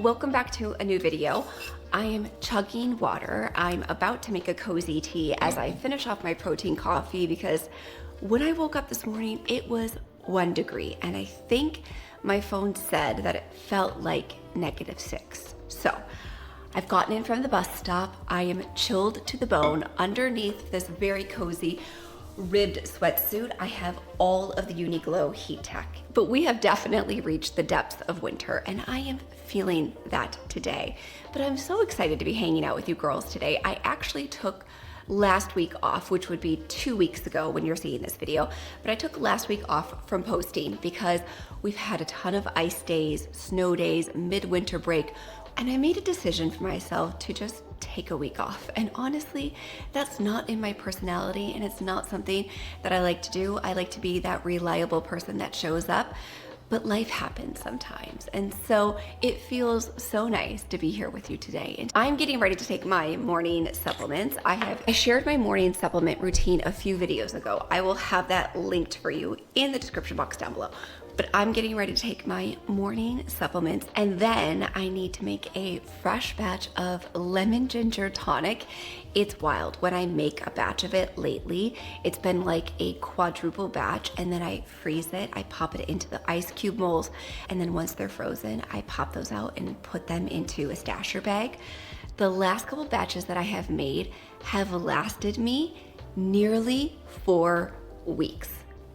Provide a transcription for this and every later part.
Welcome back to a new video. I am chugging water. I'm about to make a cozy tea as I finish off my protein coffee because when I woke up this morning, it was 1 degree and I think my phone said that it felt like -6. So I've gotten in from the bus stop. I am chilled to the bone underneath this very cozy ribbed sweatsuit. I have all of the Uniqlo heat tech, but we have definitely reached the depths of winter and I am feeling that today. But I'm so excited to be hanging out with you girls today. I actually took last week off, which would be 2 weeks ago when you're seeing this video, but I took last week off from posting because we've had a ton of ice days, snow days, midwinter break, and I made a decision for myself to just take a week off. And honestly, that's not in my personality and it's not something that I like to do. I like to be that reliable person that shows up, but life happens sometimes. And so it feels so nice to be here with you today. And I'm getting ready to take my morning supplements. I shared my morning supplement routine a few videos ago. I will have that linked for you in the description box down below. But I'm getting ready to take my morning supplements and then I need to make a fresh batch of lemon ginger tonic. It's wild. When I make a batch of it lately, it's been like a quadruple batch and then I freeze it. I pop it into the ice cube molds and then once they're frozen, I pop those out and put them into a stasher bag. The last couple batches that I have made have lasted me nearly 4 weeks,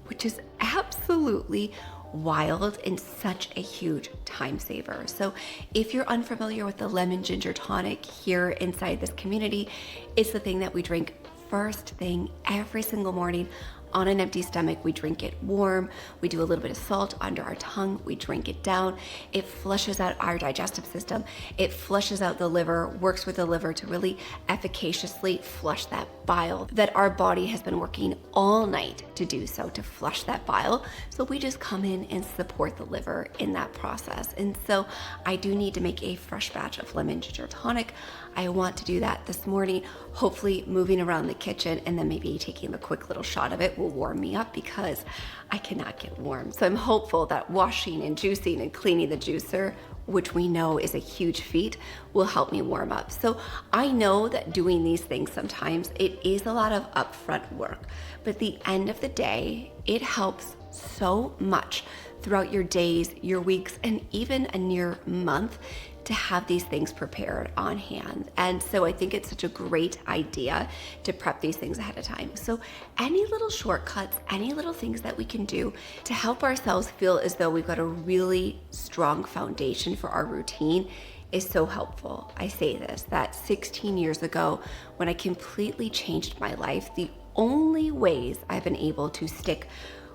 which is absolutely wild and such a huge time saver. So if you're unfamiliar with the lemon ginger tonic here inside this community, it's the thing that we drink first thing every single morning on an empty stomach. We drink it warm. We do a little bit of salt under our tongue. We drink it down. It flushes out our digestive system. It flushes out the liver, works with the liver to really efficaciously flush that bile that our body has been working all night to do so, to flush that bile. So we just come in and support the liver in that process. And so I do need to make a fresh batch of lemon ginger tonic. I want to do that this morning, hopefully moving around the kitchen and then maybe taking a quick little shot of it will warm me up because I cannot get warm. So I'm hopeful that washing and juicing and cleaning the juicer, which we know is a huge feat, will help me warm up. So I know that doing these things sometimes it is a lot of upfront work, but at the end of the day, it helps so much throughout your days, your weeks, and even a near month to have these things prepared on hand. And so I think it's such a great idea to prep these things ahead of time. So any little shortcuts, any little things that we can do to help ourselves feel as though we've got a really strong foundation for our routine is so helpful. I say this, that 16 years ago, when I completely changed my life, the only ways I've been able to stick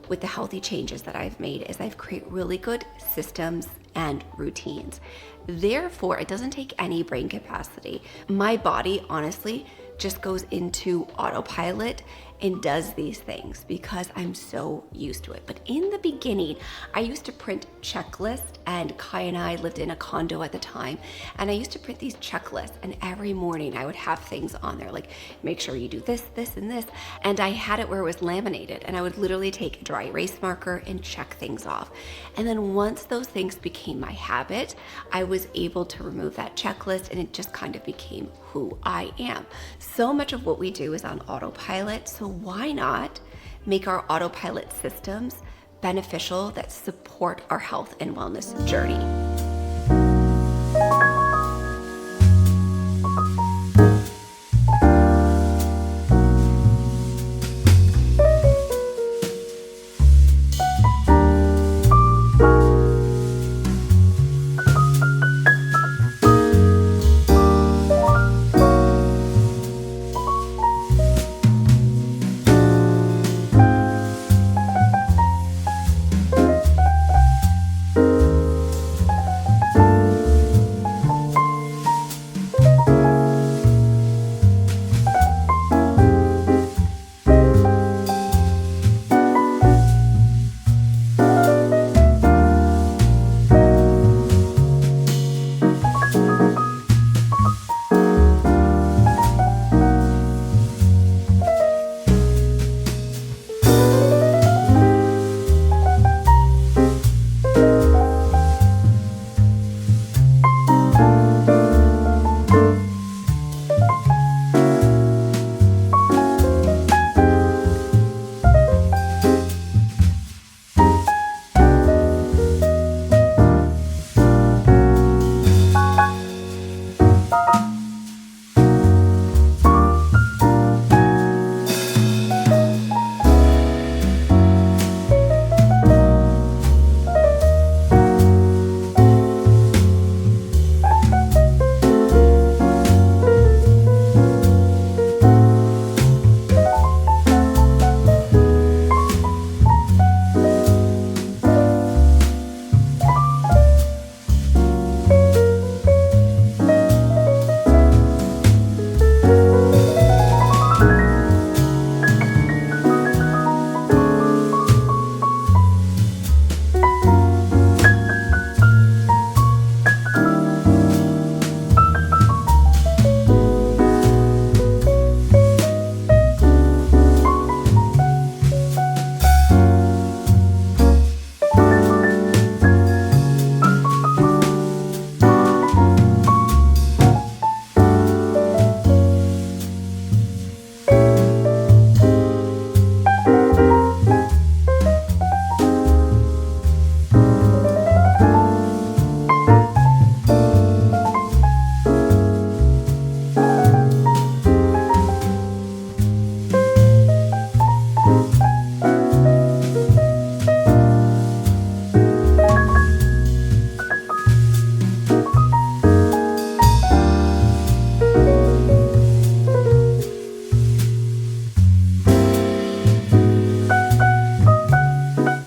with the healthy changes that I've made is I've created really good systems and routines. Therefore, it doesn't take any brain capacity. My body, honestly, just goes into autopilot and does these things because I'm so used to it. But in the beginning, I used to print checklists, and Kai and I lived in a condo at the time, and I used to print these checklists, and every morning I would have things on there like, make sure you do this, this, and this. And I had it where it was laminated, and I would literally take a dry erase marker and check things off. And then once those things became my habit, I was able to remove that checklist, and it just kind of became who I am. So much of what we do is on autopilot, so why not make our autopilot systems beneficial that support our health and wellness journey?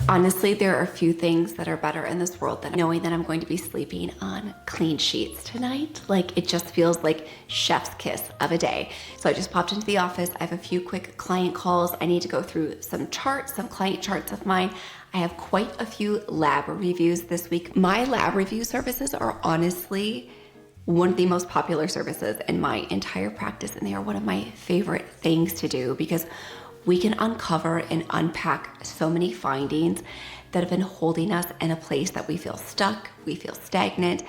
Honestly, there are a few things that are better in this world than knowing that I'm going to be sleeping on clean sheets tonight. Like, it just feels like chef's kiss of a day. So I just popped into the office. I have a few quick client calls. I need to go through some charts, some client charts of mine. I have quite a few lab reviews this week. My lab review services are honestly one of the most popular services in my entire practice, and they are one of my favorite things to do because we can uncover and unpack so many findings that have been holding us in a place that we feel stuck, we feel stagnant,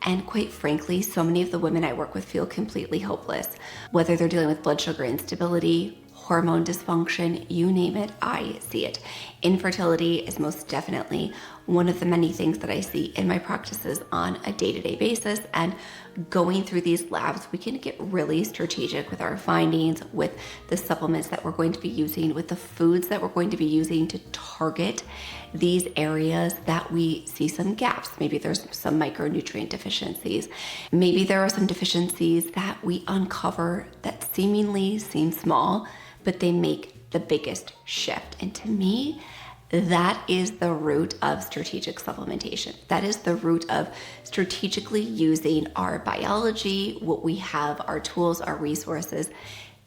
and quite frankly, so many of the women I work with feel completely hopeless. Whether they're dealing with blood sugar instability, hormone dysfunction, you name it, I see it. Infertility is most definitely one of the many things that I see in my practices on a day-to-day basis. And going through these labs, we can get really strategic with our findings, with the supplements that we're going to be using, with the foods that we're going to be using to target these areas that we see some gaps. Maybe there's some micronutrient deficiencies. Maybe there are some deficiencies that we uncover that seemingly seem small, but they make the biggest shift. And to me, that is the root of strategic supplementation. That is the root of strategically using our biology, what we have, our tools, our resources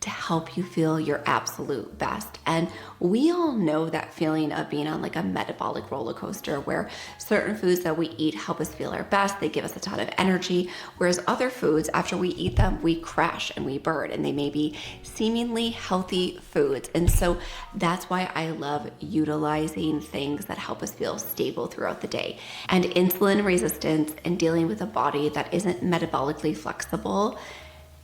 to help you feel your absolute best. And we all know that feeling of being on like a metabolic roller coaster where certain foods that we eat help us feel our best. They give us a ton of energy, whereas other foods, after we eat them, we crash and we burn, and they may be seemingly healthy foods. And so that's why I love utilizing things that help us feel stable throughout the day. And insulin resistance and dealing with a body that isn't metabolically flexible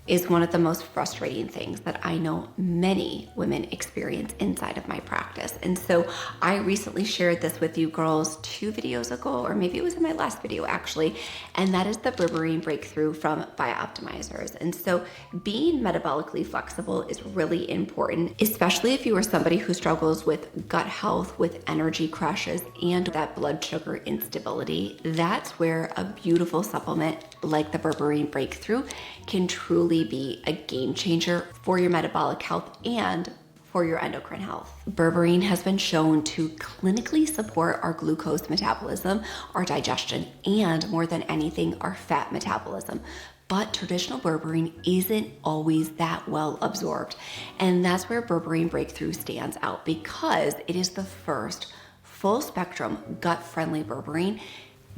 is one of the most frustrating things that I know many women experience inside of my practice. And so I recently shared this with you girls 2 videos ago, or maybe it was in my last video actually, and that is the Berberine breakthrough from Biooptimizers. And so being metabolically flexible is really important, especially if you are somebody who struggles with gut health, with energy crashes, and that blood sugar instability. That's where a beautiful supplement like the Berberine breakthrough can truly be a game changer for your metabolic health and for your endocrine health. Berberine has been shown to clinically support our glucose metabolism, our digestion, and more than anything, our fat metabolism. But traditional berberine isn't always that well absorbed. And that's where Berberine breakthrough stands out, because it is the first full spectrum gut-friendly berberine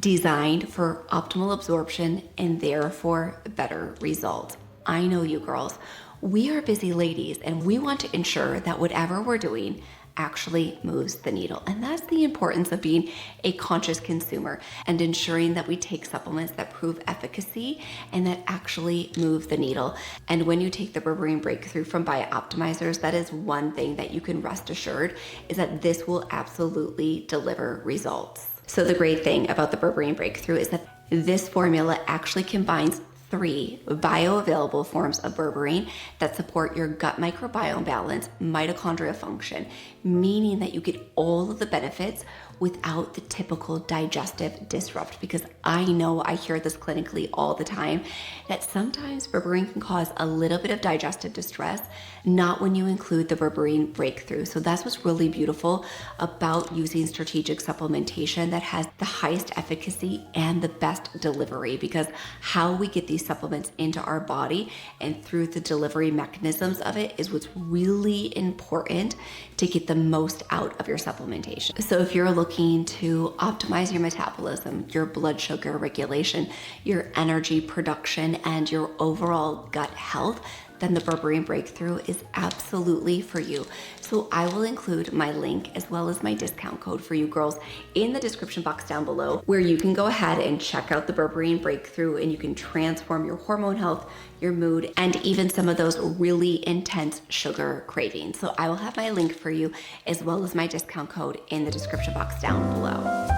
designed for optimal absorption and therefore better results. I know you girls, we are busy ladies and we want to ensure that whatever we're doing actually moves the needle. And that's the importance of being a conscious consumer and ensuring that we take supplements that prove efficacy and that actually move the needle. And when you take the Berberine breakthrough from Biooptimizers, that is one thing that you can rest assured is that this will absolutely deliver results. So the great thing about the Berberine breakthrough is that this formula actually combines 3 bioavailable forms of berberine that support your gut microbiome balance, mitochondria function, meaning that you get all of the benefits without the typical digestive disrupt. Because I know I hear this clinically all the time, that sometimes berberine can cause a little bit of digestive distress, not when you include the berberine breakthrough. So that's what's really beautiful about using strategic supplementation that has the highest efficacy and the best delivery, because how we get these supplements into our body and through the delivery mechanisms of it is what's really important to get the most out of your supplementation. So if you're looking to optimize your metabolism, your blood sugar regulation, your energy production, and your overall gut health, then the Berberine Breakthrough is absolutely for you. So I will include my link as well as my discount code for you girls in the description box down below, where you can go ahead and check out the Berberine Breakthrough and you can transform your hormone health, your mood, and even some of those really intense sugar cravings. So I will have my link for you as well as my discount code in the description box down below.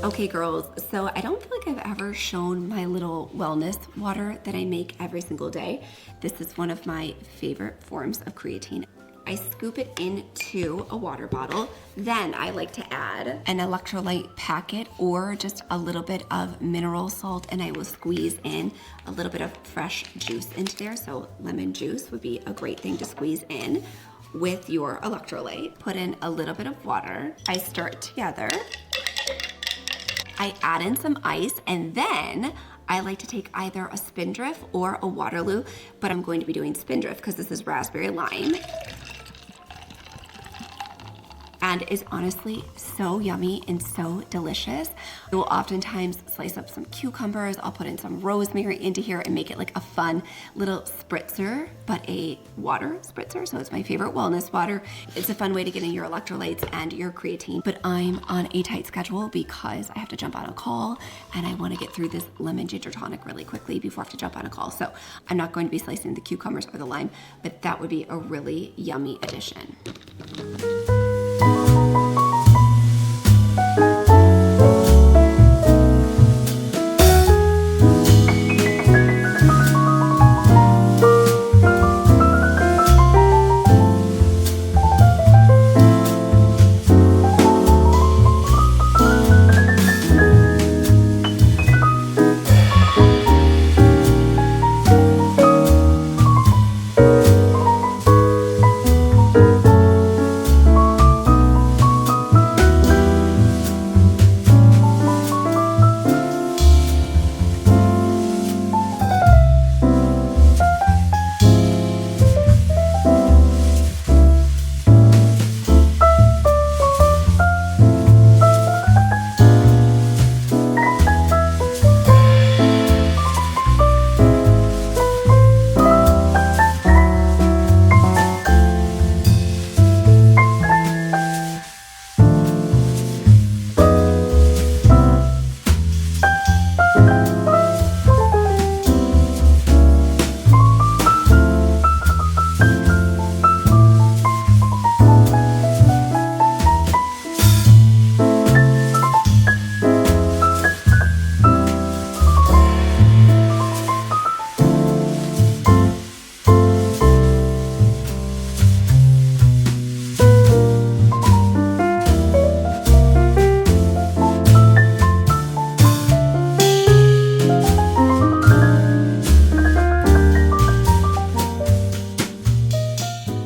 Okay girls, so I don't feel like I've ever shown my little wellness water that I make every single day. This is one of my favorite forms of creatine. I scoop it into a water bottle. Then I like to add an electrolyte packet or just a little bit of mineral salt, and I will squeeze in a little bit of fresh juice into there. So lemon juice would be a great thing to squeeze in with your electrolyte. Put in a little bit of water. I stir it together. I add in some ice, and then I like to take either a Spindrift or a Waterloo, but I'm going to be doing Spindrift because this is raspberry lime. And is honestly so yummy and so delicious. I will oftentimes slice up some cucumbers. I'll put in some rosemary into here and make it like a fun little spritzer, but a water spritzer. So it's my favorite wellness water. It's a fun way to get in your electrolytes and your creatine. But I'm on a tight schedule because I have to jump on a call and I want to get through this lemon ginger tonic really quickly before I have to jump on a call. So I'm not going to be slicing the cucumbers or the lime, but that would be a really yummy addition.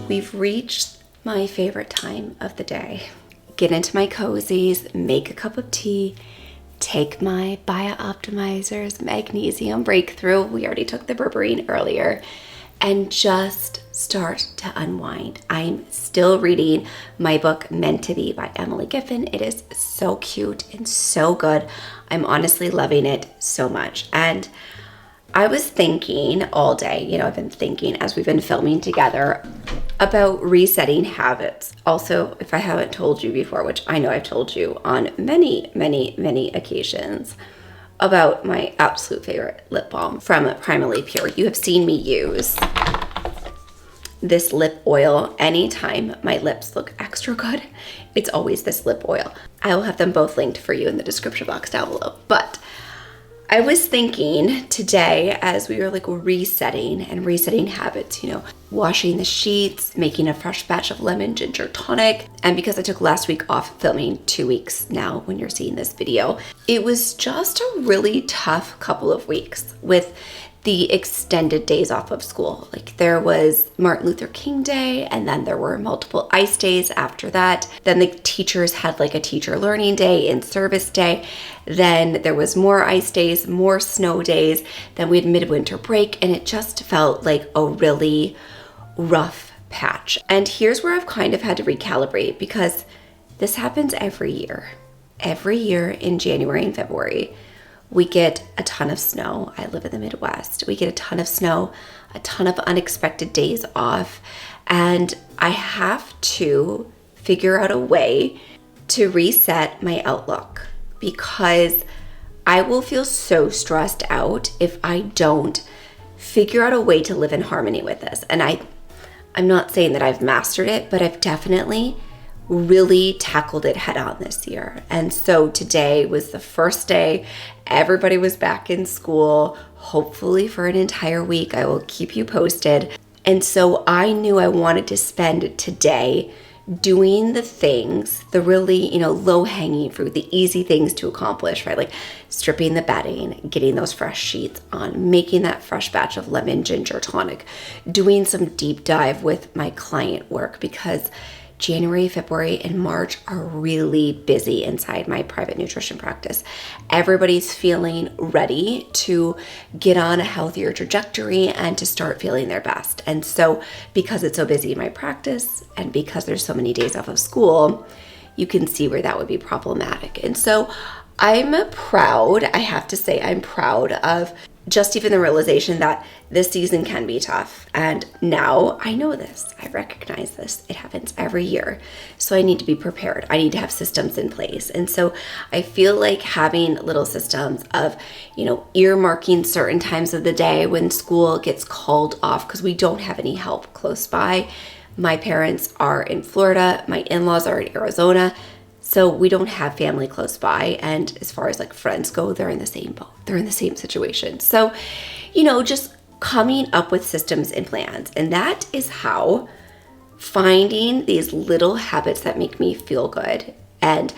We've reached my favorite time of the day. Get into my cozies, make a cup of tea, take my Bio Optimizers Magnesium Breakthrough. We already took the berberine earlier. and just start to unwind. I'm still reading my book, Meant to Be by Emily Giffin. It is so cute and so good. I'm honestly loving it so much. And I was thinking all day, I've been thinking as we've been filming together about resetting habits. Also, if I haven't told you before, which I know I've told you on many, many, many occasions, about my absolute favorite lip balm from Primally Pure. You have seen me use this lip oil anytime my lips look extra good. It's always this lip oil. I will have them both linked for you in the description box down below. But I was thinking today, as we were resetting habits, washing the sheets, making a fresh batch of lemon ginger tonic. And because I took last week off filming, 2 weeks now when you're seeing this video, it was just a really tough couple of weeks with the extended days off of school. There was Martin Luther King Day, and then there were multiple ice days after that. Then the teachers had a teacher learning day and service day. Then there was more ice days, more snow days. Then we had midwinter break, and it just felt like a really rough patch. And here's where I've kind of had to recalibrate, because this happens every year. Every year in January and February, we get a ton of snow. I live in the Midwest. We get a ton of snow, a ton of unexpected days off, and I have to figure out a way to reset my outlook, because I will feel so stressed out if I don't figure out a way to live in harmony with this. And I'm not saying that I've mastered it, but I've definitely really tackled it head on this year. And so today was the first day. Everybody was back in school, hopefully for an entire week. I will keep you posted. And so I knew I wanted to spend today doing the things, the really, low-hanging fruit, the easy things to accomplish, right? Stripping the bedding, getting those fresh sheets on, making that fresh batch of lemon ginger tonic, doing some deep dive with my client work, because January, February, and March are really busy inside my private nutrition practice. Everybody's feeling ready to get on a healthier trajectory and to start feeling their best. And so because it's so busy in my practice and because there's so many days off of school, you can see where that would be problematic. And so I'm proud, I have to say, I'm proud of just even the realization that this season can be tough. And now I know this, I recognize this, it happens every year. So I need to be prepared. I need to have systems in place. And so I feel like having little systems of, earmarking certain times of the day when school gets called off because we don't have any help close by. My parents are in Florida, my in-laws are in Arizona. So we don't have family close by. And as far as friends go, they're in the same boat. They're in the same situation. So, just coming up with systems and plans. And that is how finding these little habits that make me feel good and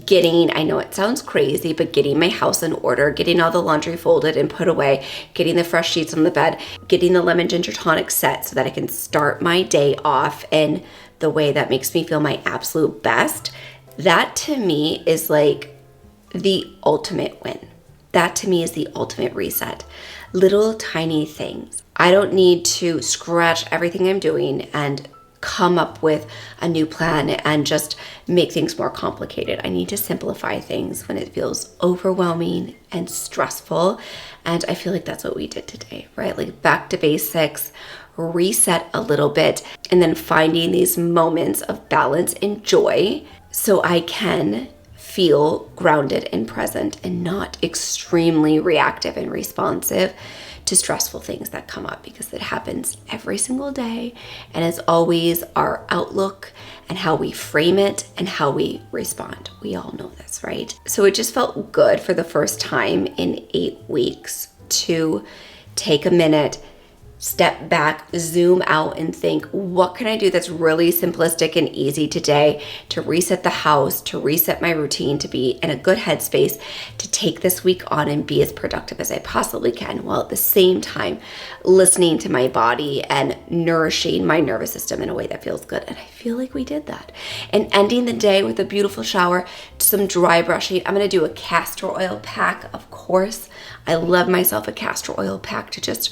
getting, I know it sounds crazy, but getting my house in order, getting all the laundry folded and put away, getting the fresh sheets on the bed, getting the lemon ginger tonic set so that I can start my day off in the way that makes me feel my absolute best. That to me is the ultimate win. That to me is the ultimate reset. Little tiny things. I don't need to scratch everything I'm doing and come up with a new plan and just make things more complicated. I need to simplify things when it feels overwhelming and stressful. And I feel like that's what we did today, right? Back to basics, reset a little bit, and then finding these moments of balance and joy so I can feel grounded and present and not extremely reactive and responsive to stressful things that come up, because it happens every single day. And as always, our outlook and how we frame it and how we respond. We all know this, right? So it just felt good for the first time in 8 weeks to take a minute, step back, zoom out, and think, what can I do that's really simplistic and easy today to reset the house, to reset my routine, to be in a good headspace, to take this week on and be as productive as I possibly can, while at the same time listening to my body and nourishing my nervous system in a way that feels good. And I feel like we did that. And ending the day with a beautiful shower, some dry brushing. I'm gonna do a castor oil pack, of course. I love myself a castor oil pack to just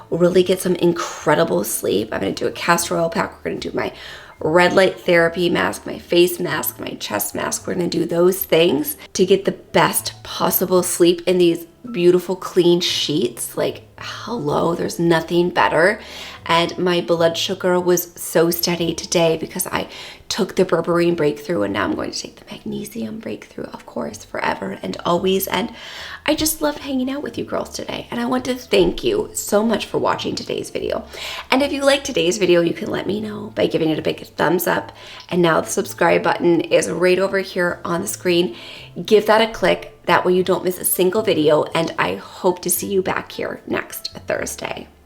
really get some incredible sleep. I'm gonna do a castor oil pack. We're gonna do my red light therapy mask, my face mask, my chest mask. We're gonna do those things to get the best possible sleep in these beautiful clean sheets. Like, hello, there's nothing better. And my blood sugar was so steady today because I took the Berberine breakthrough, and now I'm going to take the magnesium breakthrough, of course, forever and always. And I just loved hanging out with you girls today. And I want to thank you so much for watching today's video. And if you like today's video, you can let me know by giving it a big thumbs up. And now the subscribe button is right over here on the screen. Give that a click. That way you don't miss a single video. And I hope to see you back here next Thursday.